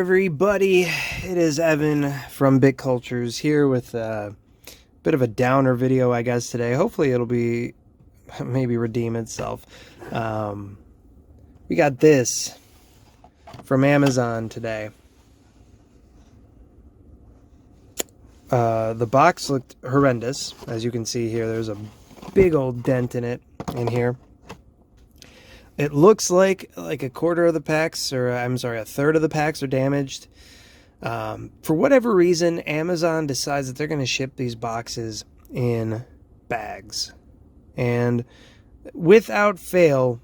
everybody, it is Evan from BitCultures here with a bit of a downer video, I guess, today. Hopefully it'll be, maybe redeem itself. We got this from Amazon today. The box looked horrendous. As you can see here, there's a big old dent in it in here. It looks like a quarter of the packs, or I'm sorry, a third of the packs are damaged. For whatever reason, Amazon decides that they're going to ship these boxes in bags. And without fail,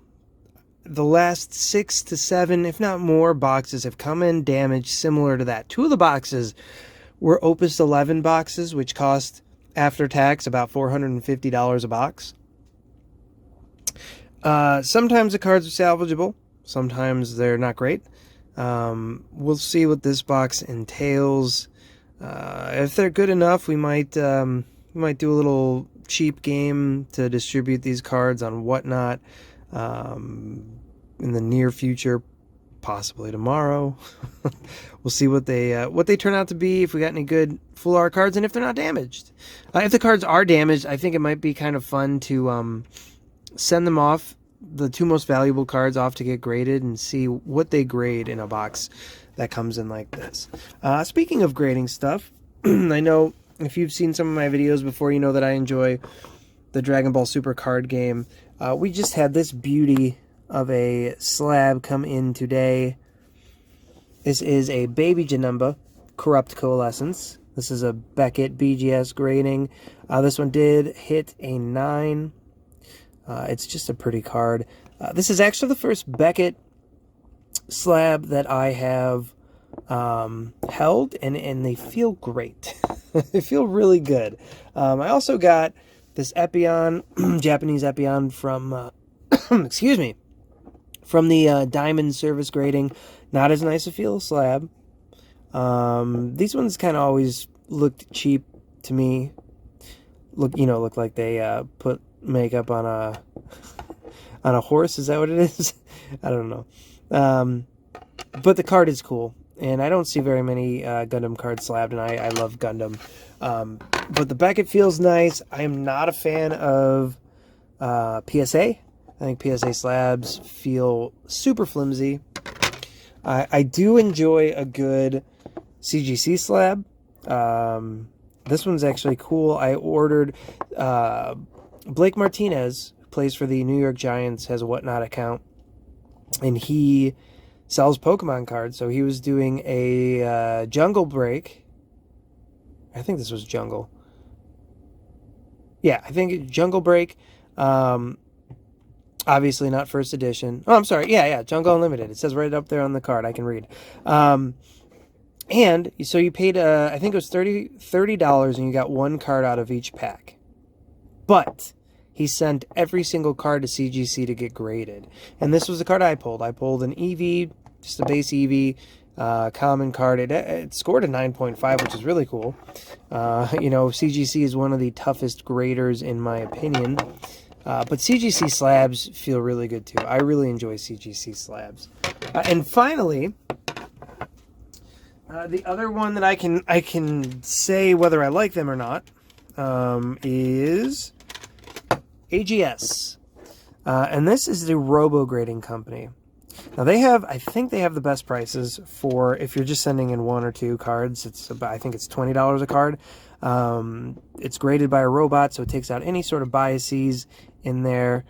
the last 6 to 7, if not more, boxes have come in damaged similar to that. 2 of the boxes were Opus 11 boxes, which cost, after tax, about $450 a box. Sometimes the cards are salvageable. Sometimes they're not great. We'll see what this box entails. If they're good enough, we might do a little cheap game to distribute these cards on Whatnot in the near future, possibly tomorrow. We'll see what they turn out to be, if we got any good full art cards, and if they're not damaged. If the cards are damaged, I think it might be kind of fun to send them off, the 2 most valuable cards off, to get graded and see what they grade in a box that comes in like this. Speaking of grading stuff, I know if you've seen some of my videos before, you know that I enjoy the Dragon Ball Super card game. We just had this beauty of a slab come in today. This is a Baby Janemba Corrupt Coalescence. This is a Beckett BGS grading. This one did hit a 9. It's just a pretty card. This is actually the first Beckett slab that I have held, and they feel great. They feel really good. I also got this Epion, Japanese Epion from, excuse me, from the Diamond Service grading. Not as nice a feel slab. These ones kind of always looked cheap to me. Look like they put makeup on a horse. Is that what it is? I don't know. But the card is cool, and I don't see very many Gundam cards slabbed, and I love Gundam. But the Beckett feels nice. I am not a fan of PSA. I think PSA slabs feel super flimsy. I do enjoy a good CGC slab. This one's actually cool. I ordered Blake Martinez, who plays for the New York Giants, has a Whatnot account, and he sells Pokemon cards. So he was doing a Jungle Break. I think this was Jungle. Yeah, I think Jungle Break. Obviously not first edition. Oh, I'm sorry. Yeah, Jungle Unlimited. It says right up there on the card. I can read. And so you paid, I think it was $30, and you got 1 card out of each pack. But he sent every single card to CGC to get graded. And this was the card I pulled. I pulled an EV, just a base EV, common card. It scored a 9.5, which is really cool. CGC is one of the toughest graders, in my opinion. But CGC slabs feel really good too. I really enjoy CGC slabs. And finally, the other one that I can say whether I like them or not is AGS. And this is the Robo Grading Company. Now I think they have the best prices for if you're just sending in 1 or 2 cards. I think it's $20 a card. It's graded by a robot, so it takes out any sort of biases in there.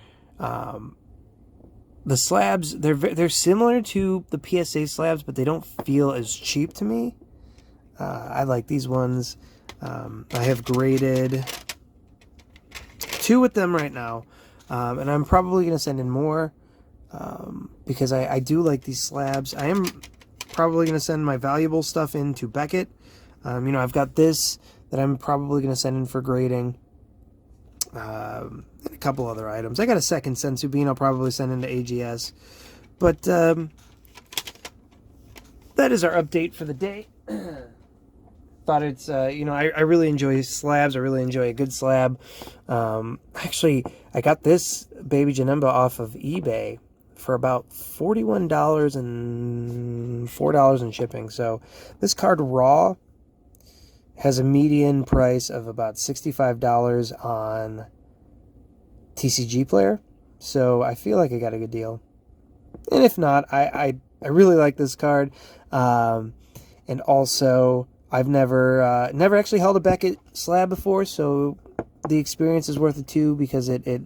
The slabs, they're similar to the PSA slabs, but they don't feel as cheap to me. I like these ones. I have graded 2 with them right now, and I'm probably going to send in more because I do like these slabs. I am probably going to send my valuable stuff into Beckett. I've got this that I'm probably going to send in for grading. And a couple other items. I got a second Sensu Bean I'll probably send into AGS. But that is our update for the day. Thought it's, I really enjoy slabs. I really enjoy a good slab. Actually, I got this Baby Janemba off of eBay for about $41 and $4 in shipping. So this card raw has a median price of about $65 on TCG Player. So I feel like I got a good deal. And if not, I really like this card. And also, I've never actually held a Beckett slab before, so the experience is worth it too, because it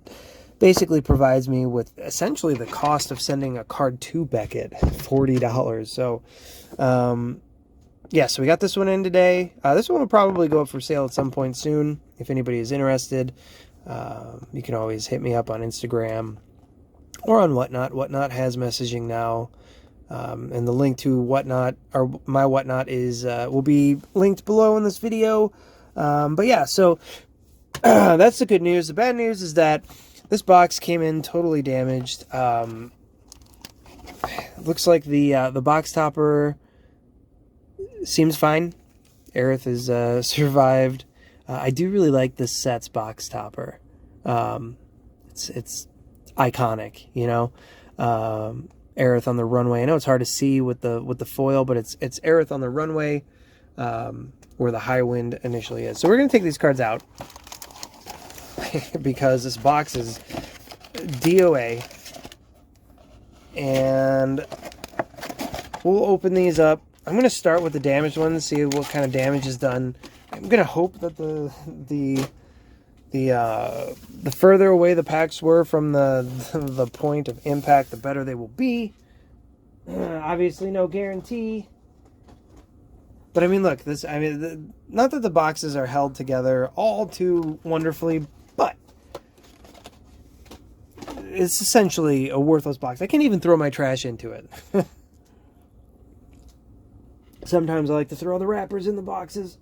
basically provides me with essentially the cost of sending a card to Beckett, $40. So, yeah, so we got this one in today. This one will probably go up for sale at some point soon. If anybody is interested, you can always hit me up on Instagram or on Whatnot. Whatnot has messaging now. And the link to Whatnot, or my Whatnot, is will be linked below in this video. But yeah, so that's the good news. The bad news is that this box came in totally damaged. Looks like the box topper seems fine. Aerith has survived. I do really like this set's box topper. It's iconic, you know. Aerith on the runway. I know it's hard to see with the foil, but it's Aerith on the runway, where the high wind initially is. So we're gonna take these cards out because this box is DOA, and we'll open these up. I'm gonna start with the damaged ones, see what kind of damage is done. I'm gonna hope that the further away the packs were from the point of impact, the better they will be. Obviously, no guarantee. But I mean, look, this. I mean, not that the boxes are held together all too wonderfully, but it's essentially a worthless box. I can't even throw my trash into it. Sometimes I like to throw the wrappers in the boxes.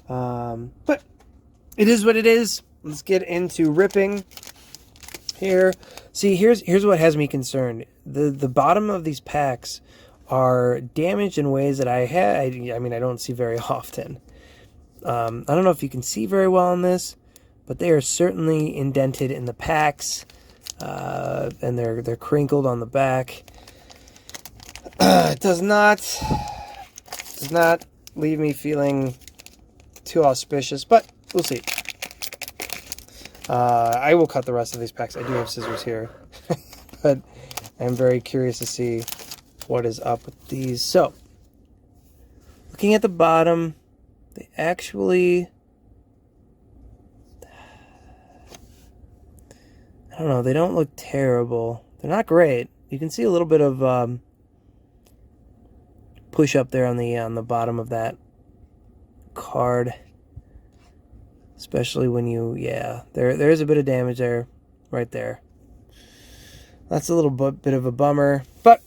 But it is what it is. Let's get into ripping here. See, here's what has me concerned. The bottom of these packs are damaged in ways that I mean, I don't see very often. I don't know if you can see very well on this, but they are certainly indented in the packs, and they're crinkled on the back. It does not leave me feeling too auspicious, but we'll see. I will cut the rest of these packs. I do have scissors here, but I'm very curious to see what is up with these. So, looking at the bottom, they actually, I don't know, they don't look terrible. They're not great. You can see a little bit of push up there on the bottom of that card, especially when you, yeah, there is a bit of damage there, right there. That's a little bit of a bummer, but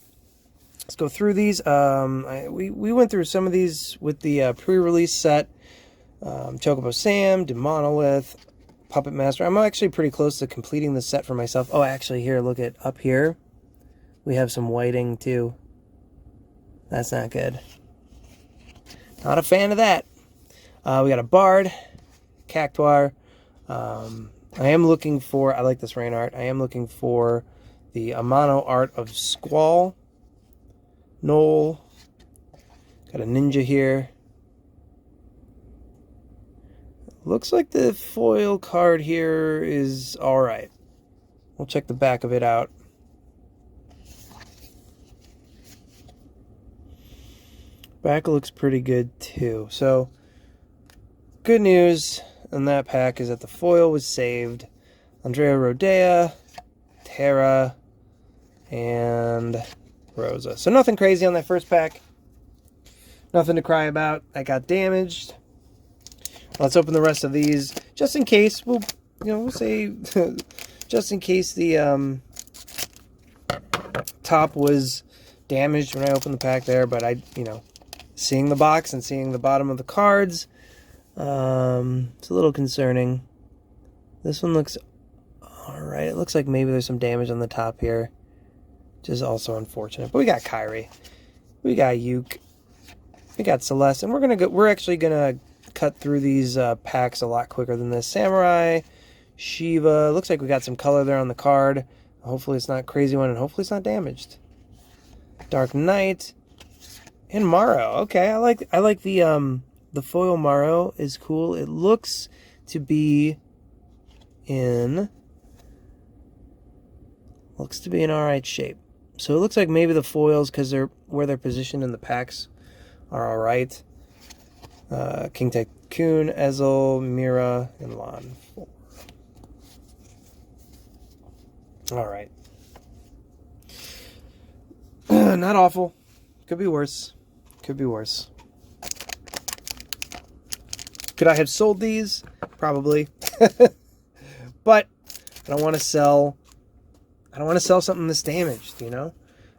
let's go through these. We went through some of these with the pre-release set. Chocobo Sam, Demonolith, Puppet Master. I'm actually pretty close to completing the set for myself. Oh, actually, here, look at up here. We have some whiting too. That's not good. Not a fan of that. We got a Bard, Cactuar. I am looking for, I like this rain art. I am looking for the Amano art of Squall. Knoll. Got a Ninja here. Looks like the foil card here is alright. We'll check the back of it out. Back looks pretty good too. So, good news in that pack is that the foil was saved. Andrea Rodea, Terra, and Rosa. So nothing crazy on that first pack. Nothing to cry about. I got damaged. Let's open the rest of these just in case. We'll say just in case the top was damaged when I opened the pack there, but seeing the box and seeing the bottom of the cards, it's a little concerning. This one looks alright. It looks like maybe there's some damage on the top here, which is also unfortunate. But we got Kyrie, we got Yuke, we got Celeste, and we're actually gonna cut through these packs a lot quicker than this. Samurai, Shiva. Looks like we got some color there on the card. Hopefully it's not crazy one, and hopefully it's not damaged. Dark Knight. And Maro. Okay, I like the foil Maro is cool. It looks to be in alright shape. So it looks like maybe the foils, because where they're positioned in the packs, are alright. King Tycoon, Ezel, Mira, and Lon. Alright. Not awful. Could be worse. Could be worse. Could I have sold these? Probably. But I don't want to sell something that's damaged, you know?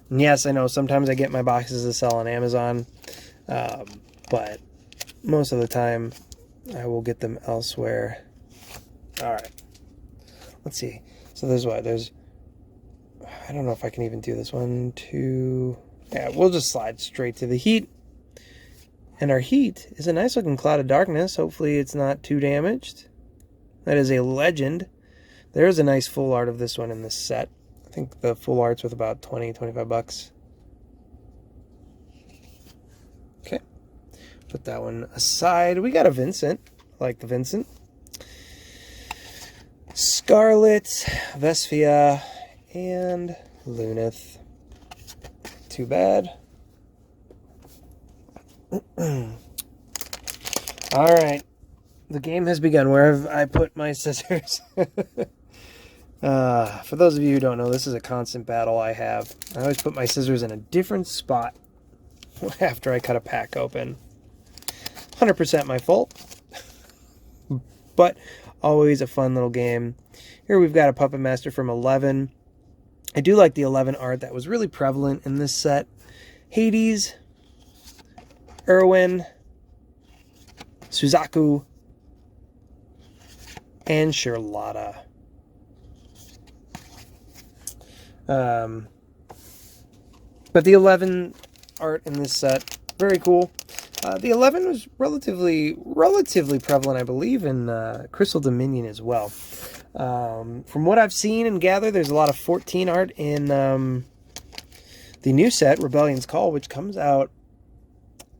And yes, I know sometimes I get my boxes to sell on Amazon. But most of the time I will get them elsewhere. Alright. Let's see. So there's I don't know if I can even do this. 1, 2. Yeah, we'll just slide straight to the heat. And our heat is a nice looking Cloud of Darkness. Hopefully it's not too damaged. That is a legend. There's a nice full art of this one in this set. I think the full art's worth about 20, 25 bucks. Okay. Put that one aside. We got a Vincent. I like the Vincent. Scarlet, Vesphia, and Lunith. Too bad. Alright. The game has begun. Where have I put my scissors? For those of you who don't know, this is a constant battle I have. I always put my scissors in a different spot after I cut a pack open. 100% my fault. But always a fun little game. Here we've got a Puppet Master from 11. I do like the 11 art that was really prevalent in this set. Hades, Irwin, Suzaku, and Charlotta. But the 11 art in this set, very cool. The 11 was relatively prevalent, I believe, in Crystal Dominion as well. From what I've seen and gathered, there's a lot of 14 art in the new set, Rebellion's Call, which comes out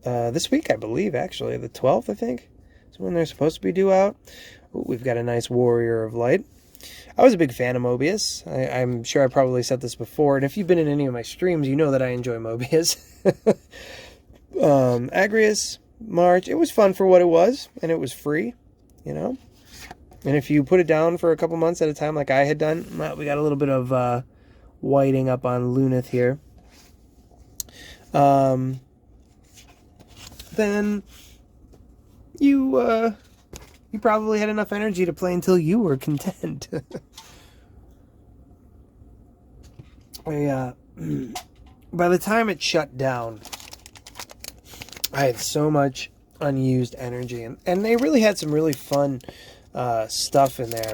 this week, I believe, actually. The 12th, I think, is when they're supposed to be due out. Ooh, we've got a nice Warrior of Light. I was a big fan of Mobius. I'm sure I probably said this before, and if you've been in any of my streams, you know that I enjoy Mobius. Agrius, March, it was fun for what it was, and it was free, you know? And if you put it down for a couple months at a time like I had done, well, we got a little bit of whiting up on Lunith here. Then you probably had enough energy to play until you were content. By the time it shut down, I had so much unused energy, and they really had some really fun stuff in there.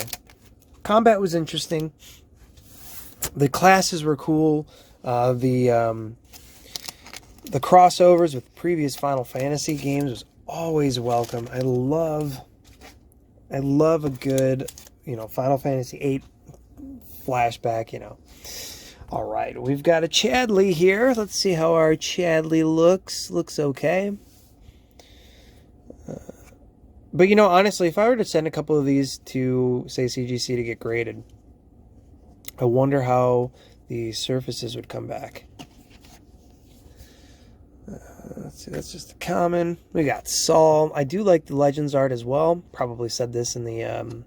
Combat was interesting. The classes were cool. The crossovers with previous Final Fantasy games was always welcome. I love a good, Final Fantasy VIII flashback, All right, we've got a Chadley here. Let's see how our Chadley looks. Looks okay. But, honestly, if I were to send a couple of these to, say, CGC to get graded, I wonder how the surfaces would come back. Let's see, that's just a common. We got Saul. I do like the Legends art as well. Probably said this in the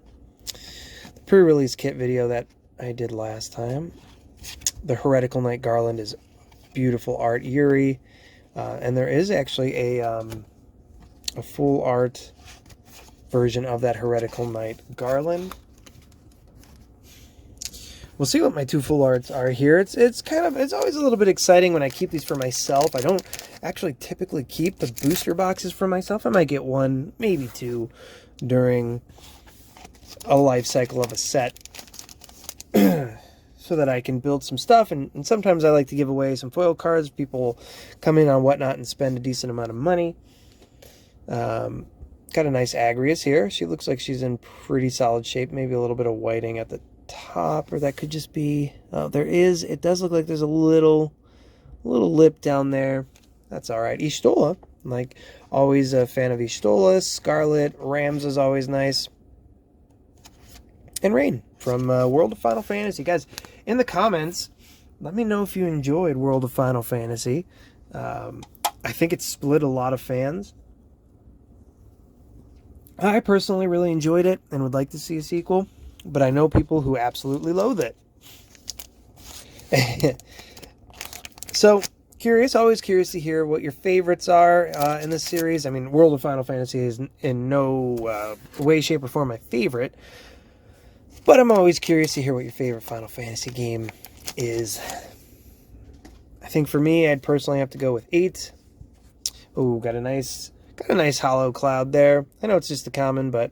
pre-release kit video that I did last time. The Heretical Knight Garland is beautiful art. Yuri. And there is actually a full art version of that Heretical Knight Garland. We'll see what my two full arts are here. It's always a little bit exciting when I keep these for myself. I don't actually typically keep the booster boxes for myself. I might get one, maybe two, during a life cycle of a set, so that I can build some stuff. And sometimes I like to give away some foil cards. People come in on Whatnot and spend a decent amount of money. Got a nice Agrias here. She looks like she's in pretty solid shape. Maybe a little bit of whiting at the top, or that could just be... Oh, there is. It does look like there's a little lip down there. That's all right. Ishtola. Like, always a fan of Ishtola. Scarlet. Rams is always nice. And Rain from World of Final Fantasy. Guys, in the comments, let me know if you enjoyed World of Final Fantasy. I think it split a lot of fans. I personally really enjoyed it and would like to see a sequel, but I know people who absolutely loathe it. So, always curious to hear what your favorites are in this series. I mean, World of Final Fantasy is in no way, shape, or form my favorite, but I'm always curious to hear what your favorite Final Fantasy game is. I think for me, I'd personally have to go with 8. Ooh, got a nice hollow cloud there. I know it's just a common, but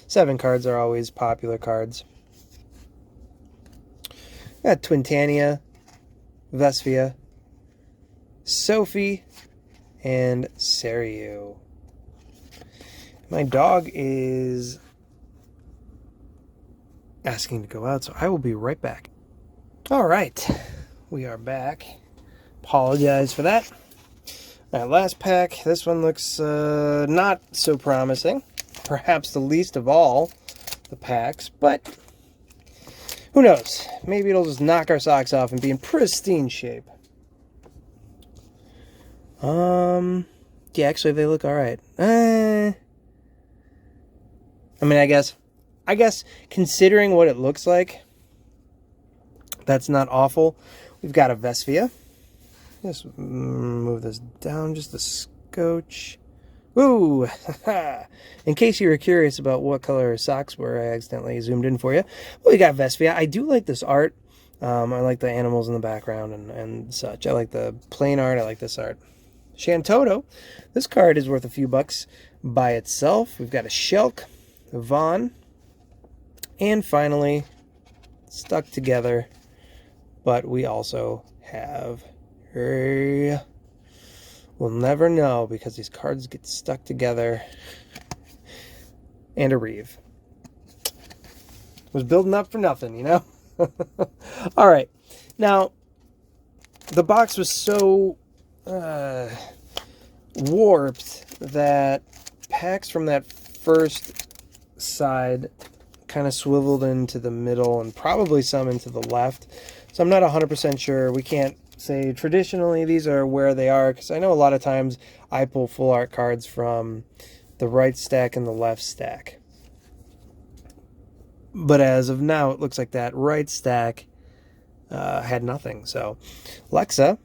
7 cards are always popular cards. Got Twintania, Vesphia, Sophie, and Seiryu. My dog is asking to go out, so I will be right back. All right, we are back. Apologize for that. All right, last pack. This one looks not so promising. Perhaps the least of all the packs, but who knows? Maybe it'll just knock our socks off and be in pristine shape. Yeah, actually, they look all right. I mean, I guess considering what it looks like, that's not awful. We've got a Vesphia. Just move this down just a scotch. Woo! In case you were curious about what color her socks were, I accidentally zoomed in for you. Well, we got Vesphia. I do like this art. I like the animals in the background and such. I like the plain art. I like this art. Shantoto. This card is worth a few bucks by itself. We've got a Shulk, a Vaughn, and finally, stuck together, but we also have... We'll never know because these cards get stuck together. And a Reeve. Was building up for nothing, you know? All right. Now, the box was so warped that packs from that first side kind of swiveled into the middle and probably some into the left. So I'm not 100% sure. We can't say traditionally these are where they are, because I know a lot of times I pull full art cards from the right stack and the left stack. But as of now, it looks like that right stack had nothing. So Lexa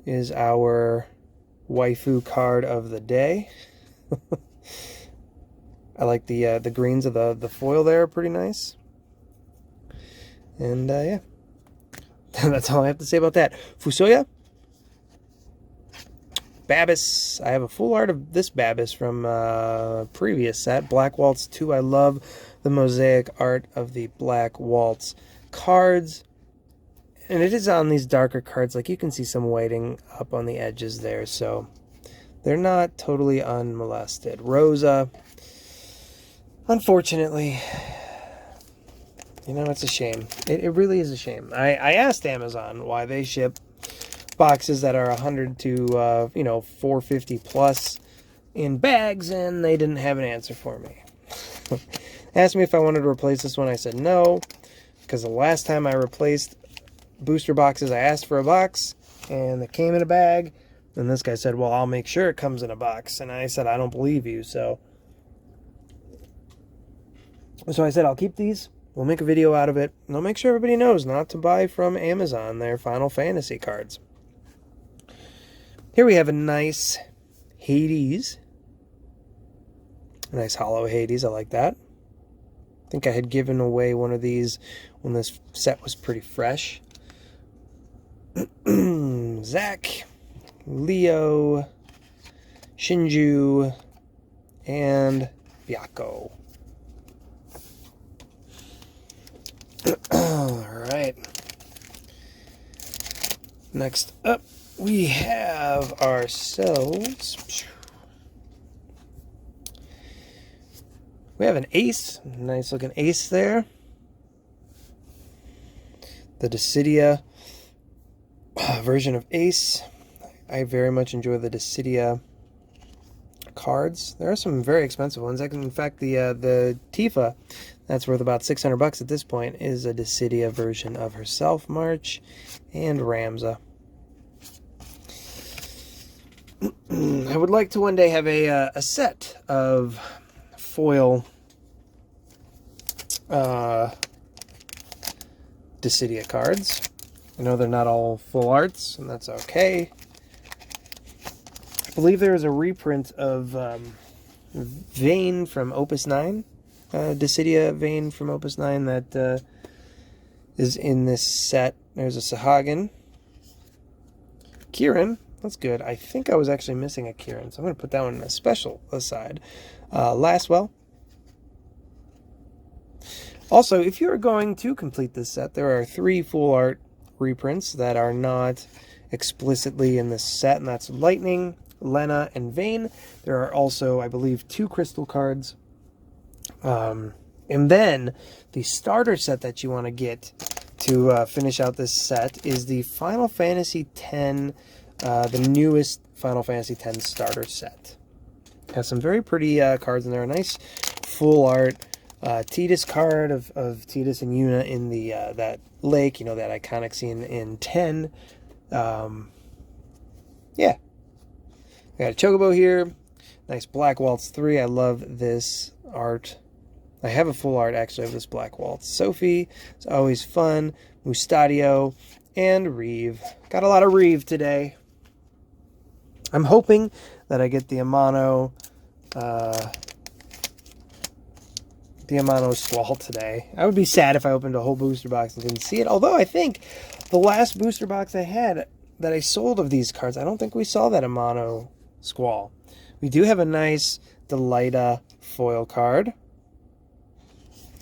is our waifu card of the day. I like the greens of the foil there, pretty nice. And yeah. That's all I have to say about that. Fusoya. Babis. I have a full art of this Babis from previous set. Black Waltz 2. I love the mosaic art of the Black Waltz cards. And it is on these darker cards. Like, you can see some whiting up on the edges there. So they're not totally unmolested. Rosa. Unfortunately... You know, it's a shame. It really is a shame. I asked Amazon why they ship boxes that are 100 to, you know, 450 plus in bags, and they didn't have an answer for me. Asked me if I wanted to replace this one. I said no, because the last time I replaced booster boxes, I asked for a box, and it came in a bag. And this guy said, well, I'll make sure it comes in a box. And I said, I don't believe you, so I said, I'll keep these. We'll make a video out of it, and I'll make sure everybody knows not to buy from Amazon their Final Fantasy cards. Here we have a nice Hades. A nice hollow Hades, I like that. I think I had given away one of these when this set was pretty fresh. Zack, Leo, Shinju, and Byakko. Alright. Next up, we have ourselves We have an ace. Nice looking ace there. The Dissidia version of ace. I very much enjoy the Dissidia cards. There are some very expensive ones. In fact, the Tifa, that's worth about $600 at this point, is a Dissidia version of herself, March, and Ramza. I would like to one day have a set of foil Dissidia cards. I know they're not all full arts, and that's okay. I believe there is a reprint of Vayne from Opus 9, Dissidia Vayne from Opus 9 that is in this set. There's a Sahagin. Kieran, that's good. I think I was actually missing a Kieran, so I'm going to put that one in a special aside. Lastwell. Also, if you're going to complete this set, there are 3 full art reprints that are not explicitly in this set, and that's Lightning, Lena, and Vayne. There are also, I believe, 2 crystal cards. And then the starter set that you want to get to finish out this set is the Final Fantasy X, the newest Final Fantasy X starter set. It has some very pretty cards in there. A nice full art Tidus card of Tidus and Yuna in the that lake, that iconic scene in 10. Yeah. I got a Chocobo here. Nice Black Waltz 3. I love this art. I have a full art, actually, of this Black Waltz. Sophie, it's always fun. Mustadio, and Reeve. Got a lot of Reeve today. I'm hoping that I get the Amano Squall today. I would be sad if I opened a whole booster box and didn't see it. Although I think the last booster box I had that I sold of these cards, I don't think we saw that Amano Squall. We do have a nice Delita foil card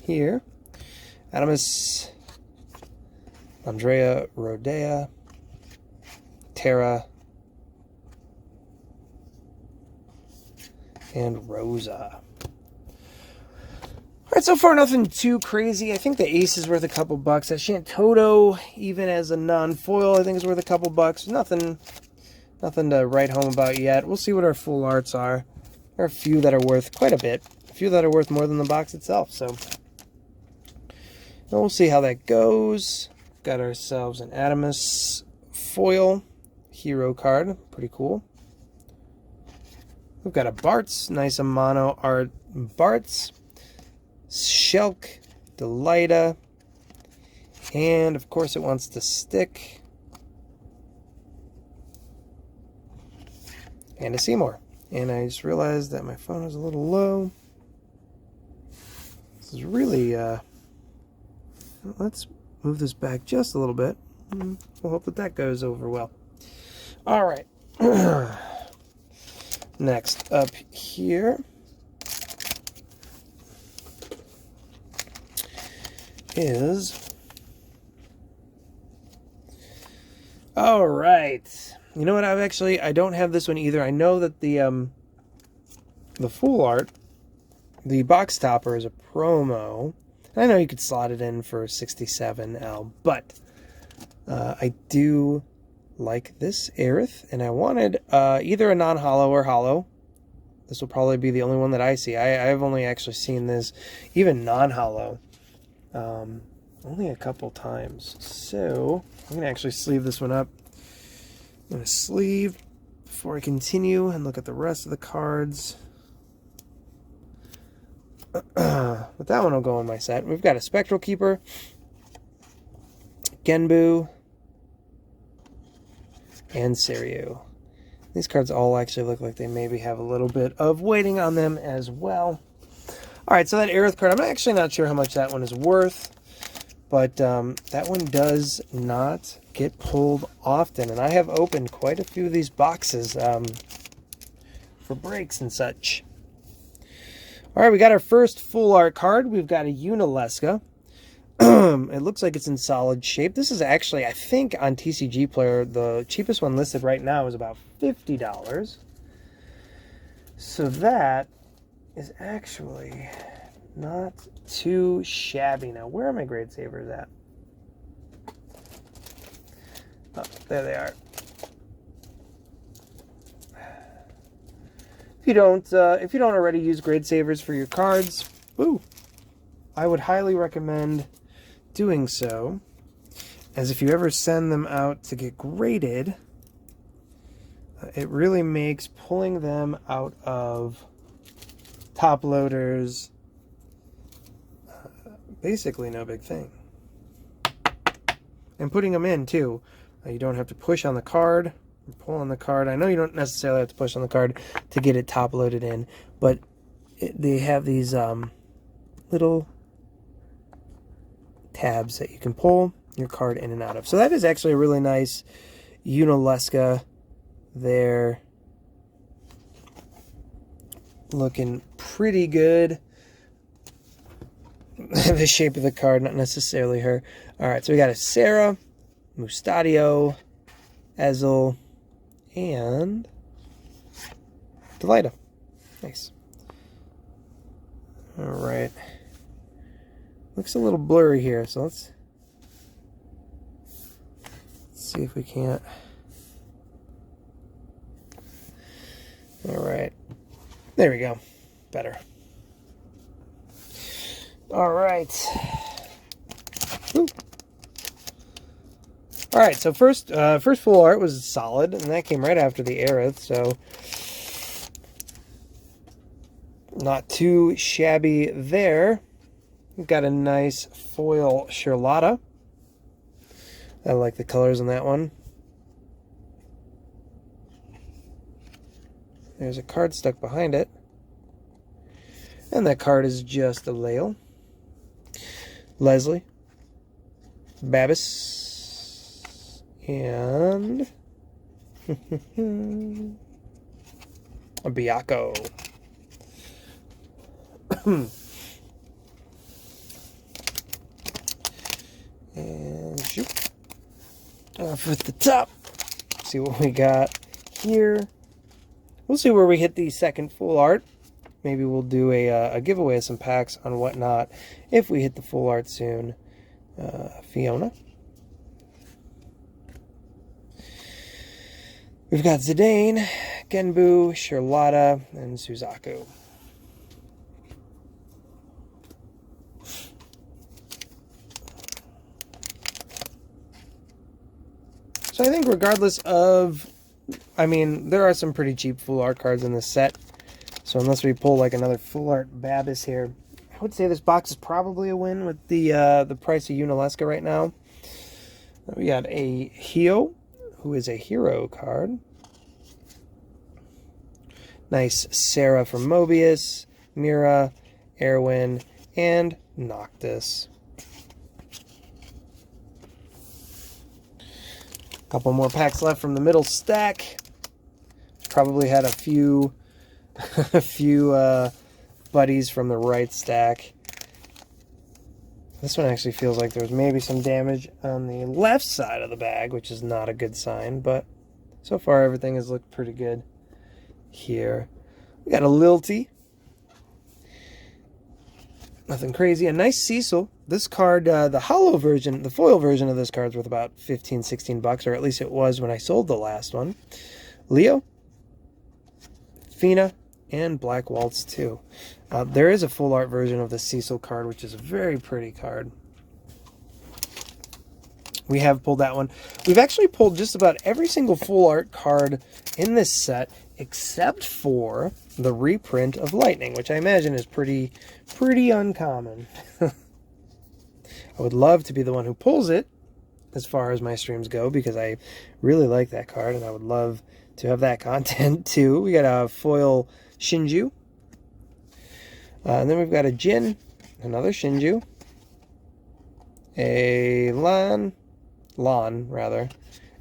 here. Adamus, Andrea Rodea, Terra, and Rosa. Alright, so far nothing too crazy. I think the ace is worth a couple bucks. That Shantoto, even as a non-foil, I think is worth a couple bucks. Nothing to write home about yet. We'll see what our full arts are. There are a few that are worth quite a bit. A few that are worth more than the box itself. So we'll see how that goes. Got ourselves an Adamus foil hero card. Pretty cool. We've got a Bartz. Nice Amano art Bartz. Shelk, Delita, and of course it wants to stick, and a Seymour. And I just realized that my phone is a little low. This is really, let's move this back just a little bit. We'll hope that goes over well. All right. Next up here is, all right. You know what? I don't have this one either. I know that the full art, the box topper, is a promo. I know you could slot it in for 67L, but I do like this Aerith, and I wanted either a non-hollow or hollow. This will probably be the only one that I see. I've only actually seen this, even non-hollow, only a couple times. So I'm going to actually sleeve this one up. I'm going to sleeve before I continue and look at the rest of the cards. But that one will go in my set. We've got a Spectral Keeper, Genbu, and Seiryu. These cards all actually look like they maybe have a little bit of weighting on them as well. Alright, so that Aerith card, I'm actually not sure how much that one is worth, but that one does not get pulled often, and I have opened quite a few of these boxes for breaks and such. Alright, we got our first full art card. We've got a Unileska. It looks like it's in solid shape. This is actually, I think, on TCG Player, the cheapest one listed right now is about $50. So that is actually Not too shabby. Now, where are my grade savers at? Oh, there they are. If you don't already use grade savers for your cards, I would highly recommend doing so. As if you ever send them out to get graded, it really makes pulling them out of top loaders basically no big thing. And putting them in too, you don't have to push on the card, pull on the card. I know you don't necessarily have to push on the card to get it top loaded in, but they have these little tabs that you can pull your card in and out of. So that is actually a really nice Unalesca there. Looking pretty good. The shape of the card, not necessarily her. Alright, so we got a Sarah, Mustadio, Ezel, and Delita. Nice. Alright. Looks a little blurry here, so let's see if we can't. Alright. There we go. Better. Alright. Alright, so first full art was solid, and that came right after the Aerith, so not too shabby there. We've got a nice foil Charlotta. I like the colors on that one. There's a card stuck behind it. And that card is just a Lael. Leslie. Babis. And a Byaco. And shoot. Off at the top. See what we got here. We'll see where we hit the second full art. Maybe we'll do a giveaway of some packs on whatnot if we hit the full art soon. Fiona. We've got Zidane, Genbu, Charlotta, and Suzaku. So I think regardless of, I mean, there are some pretty cheap full art cards in this set. So unless we pull like another full art Babis here, I would say this box is probably a win with the price of Unalesca right now. We got a Hio, who is a hero card. Nice Sarah from Mobius, Mira, Erwin, and Noctis. Couple more packs left from the middle stack. Probably had a few buddies from the right stack. This one actually feels like there's maybe some damage on the left side of the bag, which is not a good sign, but so far everything has looked pretty good here. We got a Lilty. Nothing crazy. A nice Cecil. This card, the holo version, the foil version of this card is worth about 15, 16 bucks, or at least it was when I sold the last one. Leo, Fina, and Black Waltz too. There is a full art version of the Cecil card, which is a very pretty card. We have pulled that one. We've actually pulled just about every single full art card in this set, except for the reprint of Lightning, which I imagine is pretty uncommon. I would love to be the one who pulls it as far as my streams go, because I really like that card, and I would love to have that content too. We got a foil Shinju. And then we've got a Jin, another Shinju, a Lan rather,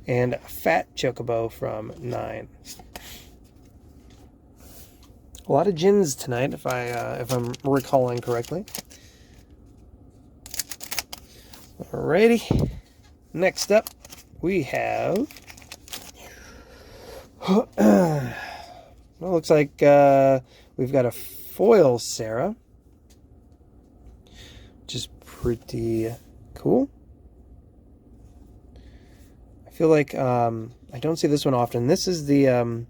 and a Fat Chocobo from 9. A lot of Jins tonight, if I'm recalling correctly. Alrighty. Next up, we have. Well, looks like we've got a foil Sarah. pretty cool. I feel like I don't see this one often. This is the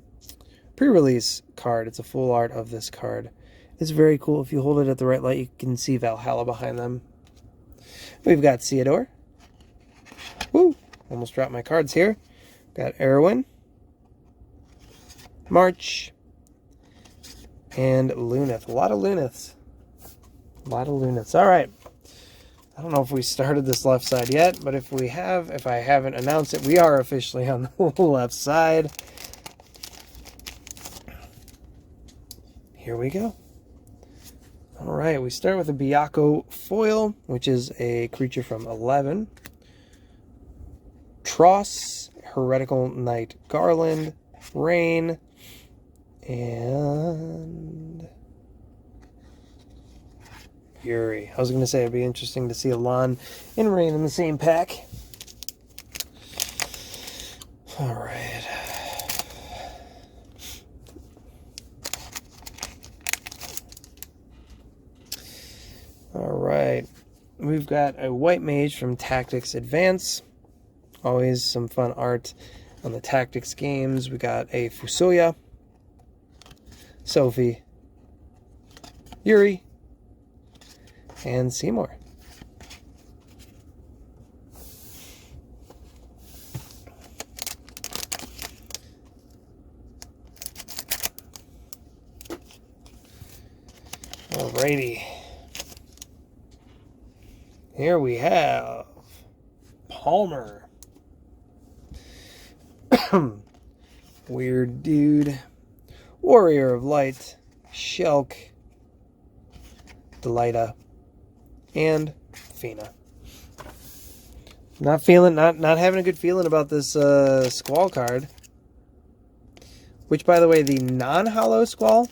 pre-release card. It's a full art of this card. It's very cool. If you hold it at the right light, you can see Valhalla behind them. We've got Theodore. Woo! Almost dropped my cards here. Got Erwin, March, and Lunith. A lot of Luniths. A lot of Luniths. All right. I don't know if we started this left side yet, but if we have, if I haven't announced it, we are officially on the left side. Here we go. All right, we start with a Byaku foil, which is a creature from 11. Tross, Heretical Knight Garland, Rain, and Fury. I was going to say it'd be interesting to see Alon and Rain in the same pack. All right. All right. We've got a White Mage from Tactics Advance. Always some fun art on the Tactics games. We got a Fusoya, Sophie, Yuri, and Seymour. Alrighty. Here we have Palmer. Weird Dude. Warrior of Light. Shelk. Delita. And Fina. Not having a good feeling about this Squall card. Which, by the way, the non-hollow Squall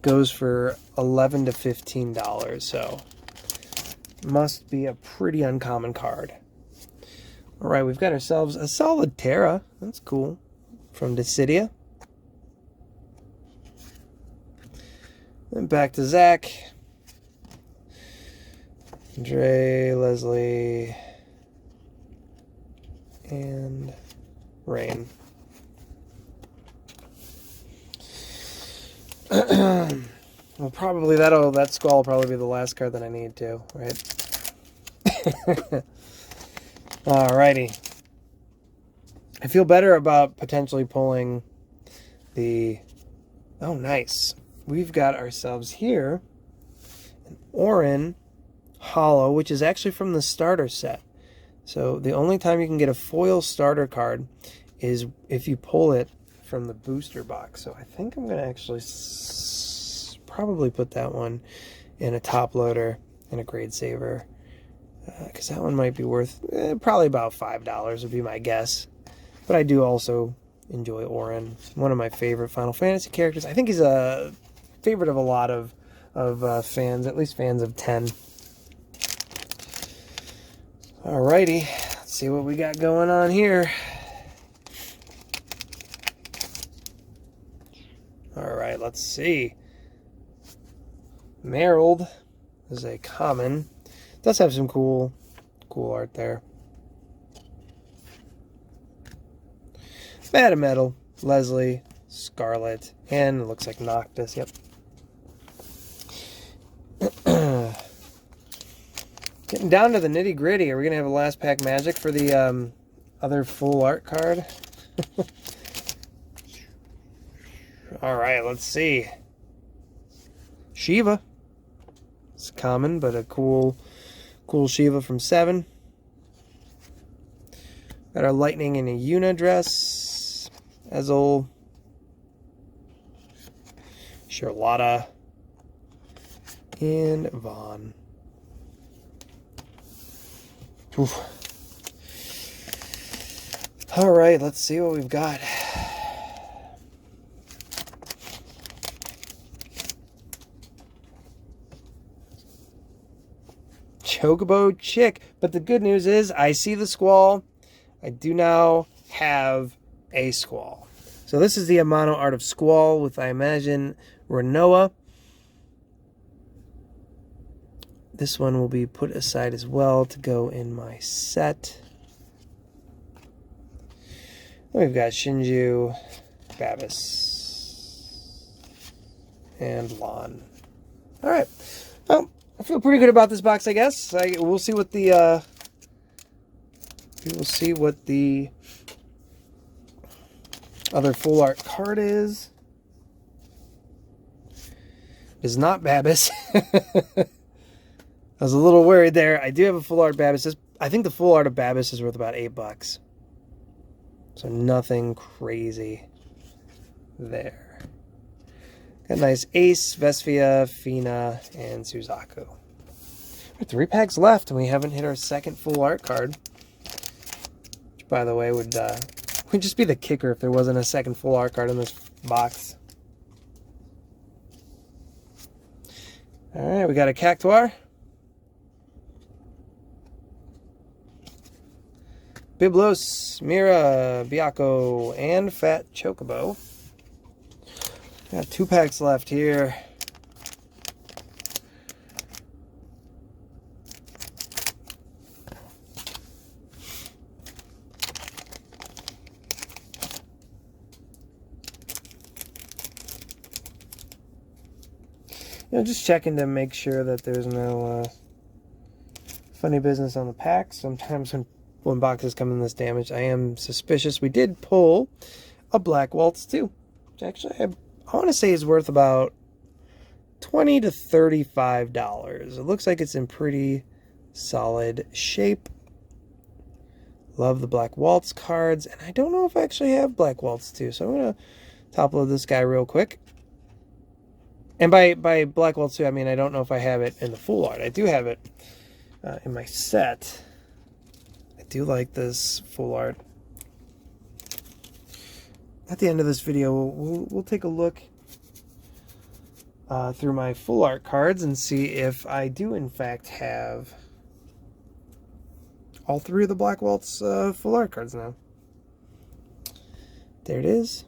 goes for $11 to $15, so must be a pretty uncommon card. Alright, we've got ourselves a solid Terra. That's cool. From Dissidia. Then back to Zach. Dre, Leslie, and Rain. Well, probably that Squall will probably be the last card that I need to, right? Alrighty. I feel better about potentially pulling the... Oh, nice. We've got ourselves here an Orin Hollow, which is actually from the starter set. So the only time you can get a foil starter card is if you pull it from the booster box. So I think I'm going to actually probably put that one in a top loader and a grade saver. Because that one might be worth probably about $5 would be my guess. But I do also enjoy Orin. One of my favorite Final Fantasy characters. I think he's a favorite of a lot of fans, at least fans of 10. Alrighty, let's see what we got going on here. Alright, let's see. Merrill is a common. Does have some cool art there. Madam Metal, Leslie, Scarlet, and it looks like Noctis. Yep. Getting down to the nitty gritty. Are we gonna have a last pack magic for the other full art card? All right, let's see. Shiva. It's common, but a cool Shiva from 7. Got our Lightning in a Yuna dress. Ezel. Charlotta. And Vaughn. Oof. All right, let's see what we've got. Chocobo Chick. But the good news is I see the Squall. I do now have a Squall. So this is the Amano Art of Squall with, I imagine, Renoa. This one will be put aside as well to go in my set. We've got Shinju, Babis, and Lon. All right. Well, I feel pretty good about this box, I guess. We'll see what the other full art card is. It's not Babis. I was a little worried there. I do have a full art Babis. I think the full art of Babis is worth about $8. So nothing crazy there. Got a nice Ace, Vesvia, Fina, and Suzaku. 3 packs left, and we haven't hit our second full art card. Which, by the way, would just be the kicker if there wasn't a second full art card in this box. Alright, we got a Cactuar, Biblos, Mira, Biako, and Fat Chocobo. Got 2 packs left here. Just checking to make sure that there's no funny business on the pack. Sometimes when boxes come in this damaged, I am suspicious. We did pull a Black Waltz too, which actually I want to say is worth about $20 to $35. It looks like it's in pretty solid shape. Love the Black Waltz cards, and I don't know if I actually have Black Waltz too, so I'm going to top load this guy real quick. And by Black Waltz 2, I mean I don't know if I have it in the full art. I do have it in my set. I do like this full art. At the end of this video, we'll take a look through my full art cards and see if I do in fact have all 3 of the Black Waltz full art cards now. There it is.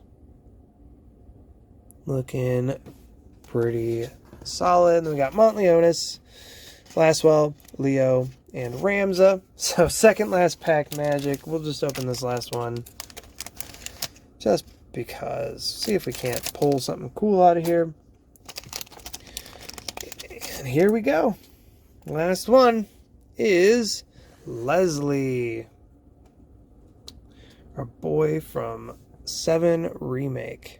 Looking pretty solid. Then we got Montleonis, Laswell, Leo, and Ramza. So second last pack Magic. We'll just open this last one just because. See if we can't pull something cool out of here. And here we go. Last one is Leslie, our boy from 7 Remake.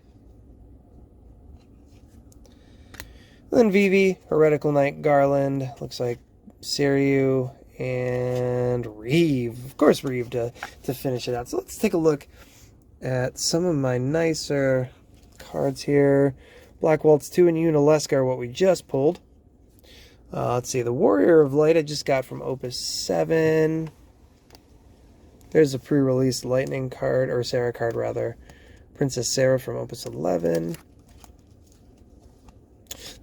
Then Vivi, Heretical Knight, Garland, looks like Siriu, and Reeve. Of course, Reeve to finish it out. So let's take a look at some of my nicer cards here. Black Waltz 2 and Unalesca are what we just pulled. Let's see, the Warrior of Light I just got from Opus 7. There's a pre-release Lightning card, or Sarah card rather. Princess Sarah from Opus 11.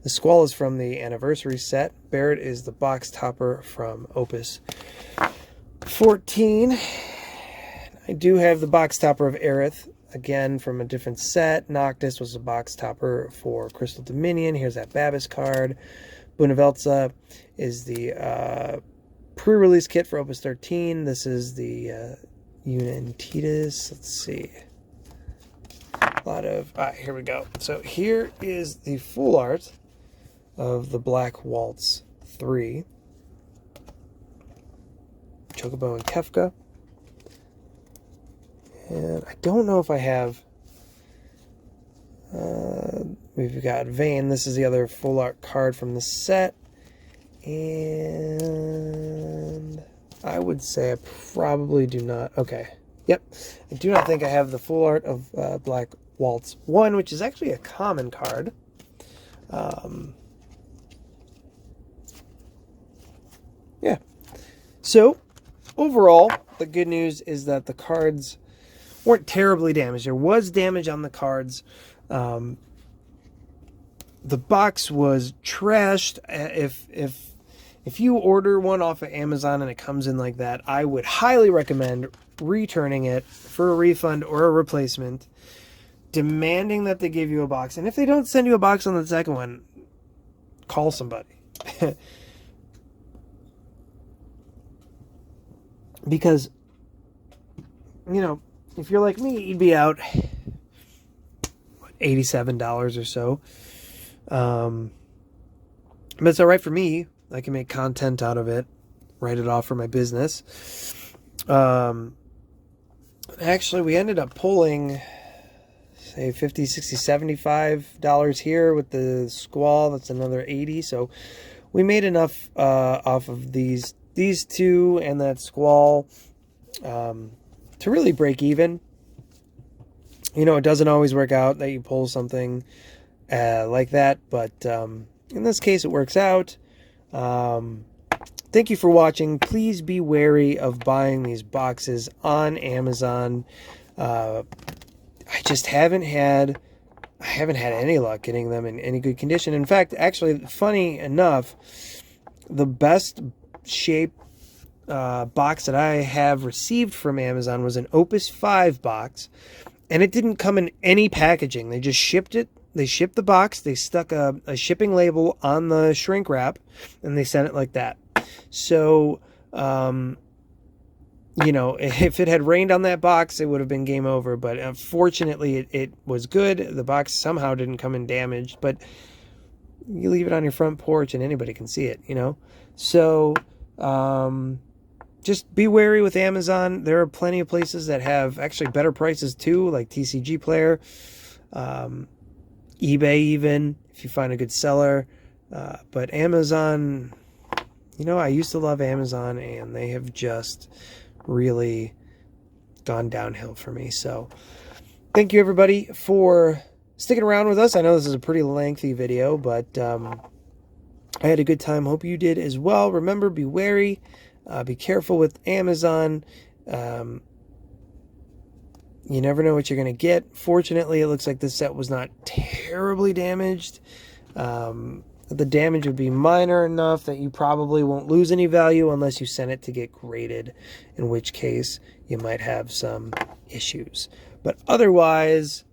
The Squall is from the Anniversary set. Barrett is the box topper from Opus 14. I do have the box topper of Aerith, again from a different set. Noctis was a box topper for Crystal Dominion. Here's that Babis card. Bunavelza is the pre-release kit for Opus 13. This is the Unentitas. Let's see. A lot of... here we go. So here is the full art of the Black Waltz 3. Chocobo and Kefka. And I don't know if I have... we've got Vayne. This is the other full art card from the set. And I would say I probably do not... Okay. Yep. I do not think I have the full art of Black Waltz 1, which is actually a common card. Yeah. So, overall, the good news is that the cards weren't terribly damaged. There was damage on the cards. The box was trashed. If you order one off of Amazon and it comes in like that, I would highly recommend returning it for a refund or a replacement, demanding that they give you a box. And if they don't send you a box on the second one, call somebody. because, you know, if you're like me, you'd be out $87 or so. But it's all right for me. I can make content out of it, write it off for my business. Actually, we ended up pulling, say, $50, $60, $75 here with the squall. That's another 80. So we made enough off of these two and that squall to really break even. You know, it doesn't always work out that you pull something like that, but in this case, it works out. Thank you for watching. Please be wary of buying these boxes on Amazon. I just haven't had any luck getting them in any good condition. In fact, actually, funny enough, the best shape box that I have received from Amazon was an Opus 5 box, and it didn't come in any packaging. They just shipped it. They shipped the box. They stuck a shipping label on the shrink wrap, and they sent it like that. So, you know, if it had rained on that box, it would have been game over. But unfortunately, it was good. The box somehow didn't come in damaged. But you leave it on your front porch, and anybody can see it, you know. So, just be wary with Amazon. There are plenty of places that have actually better prices too, like TCG Player, eBay even, if you find a good seller. But Amazon, you know, I used to love Amazon, and they have just really gone downhill for me. So thank you, everybody, for sticking around with us. I know this is a pretty lengthy video, but I had a good time. Hope you did as well. Remember, be wary. Be careful with Amazon. You never know what you're going to get. Fortunately, it looks like this set was not terribly damaged. The damage would be minor enough that you probably won't lose any value unless you send it to get graded, in which case you might have some issues. But otherwise,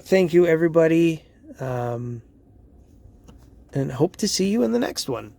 thank you, everybody, and hope to see you in the next one.